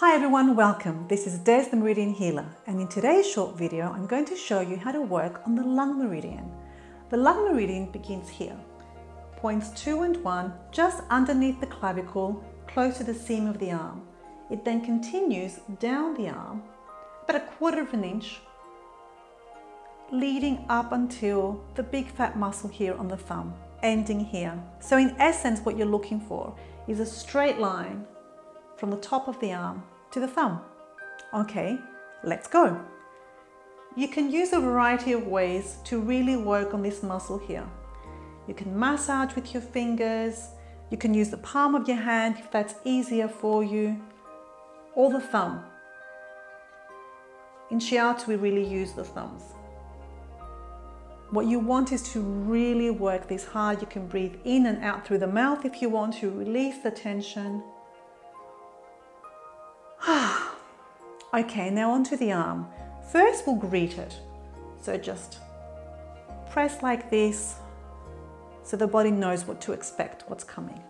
Hi everyone, welcome. This is Des the Meridian Healer, and in today's short video I'm going to show you how to work on the Lung Meridian. The Lung Meridian begins here, points 2 and 1 just underneath the clavicle, close to the seam of the arm. It then continues down the arm, about 1/4 of an inch, leading up until the big fat muscle here on the thumb, ending here. So in essence what you're looking for is a straight line from the top of the arm to the thumb. Okay, let's go. You can use a variety of ways to really work on this muscle here. You can massage with your fingers, you can use the palm of your hand if that's easier for you, or the thumb. In Shiatsu we really use the thumbs. What you want is to really work this hard. You can breathe in and out through the mouth if you want to release the tension. Okay, now onto the arm. First we'll greet it. So just press like this so the body knows what to expect, what's coming.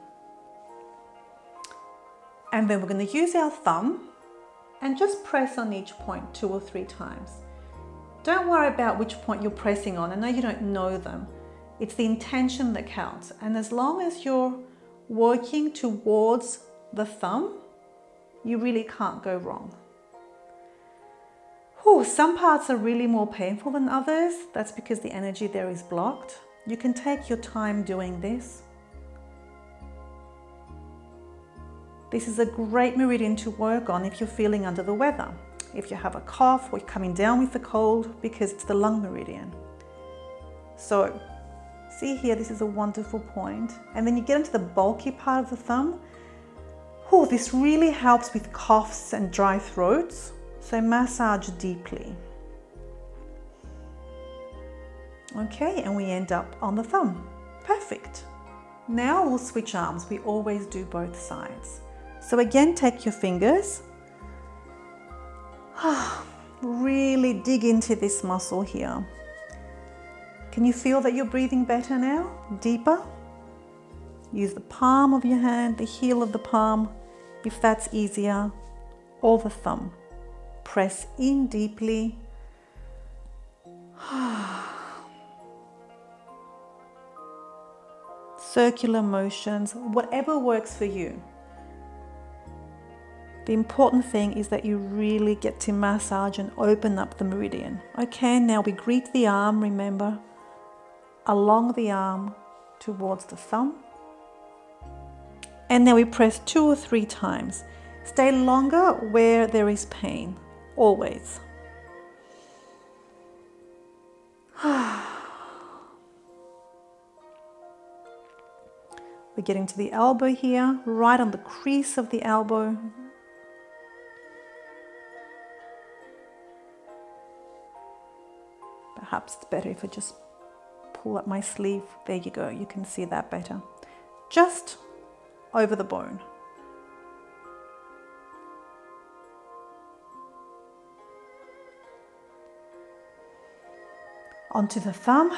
And then we're going to use our thumb and just press on each point 2 or 3 times. Don't worry about which point you're pressing on. I know you don't know them. It's the intention that counts. And as long as you're working towards the thumb, you really can't go wrong. Some parts are really more painful than others. That's because the energy there is blocked. You can take your time doing this. This is a great meridian to work on if you're feeling under the weather, if you have a cough or you're coming down with the cold, because it's the lung meridian. So see here, this is a wonderful point. And then you get into the bulky part of the thumb. This really helps with coughs and dry throats. So massage deeply. Okay, and we end up on the thumb. Perfect. Now we'll switch arms. We always do both sides. So again, take your fingers. Really dig into this muscle here. Can you feel that you're breathing better now? Deeper? Use the palm of your hand, the heel of the palm, if that's easier, or the thumb. Press in deeply. Circular motions, whatever works for you. The important thing is that you really get to massage and open up the meridian. Okay, now we greet the arm, remember, along the arm towards the thumb. And now we press 2 or 3 times. Stay longer where there is pain, always. We're getting to the elbow here, right on the crease of the elbow. Perhaps it's better if I just pull up my sleeve. There you go, you can see that better. Just over the bone. Onto the thumb,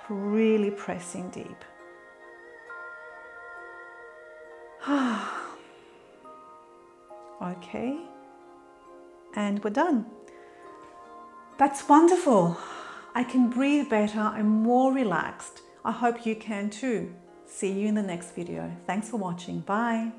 really pressing deep. Okay, and we're done. That's wonderful. I can breathe better, I'm more relaxed. I hope you can too. See you in the next video. Thanks for watching. Bye.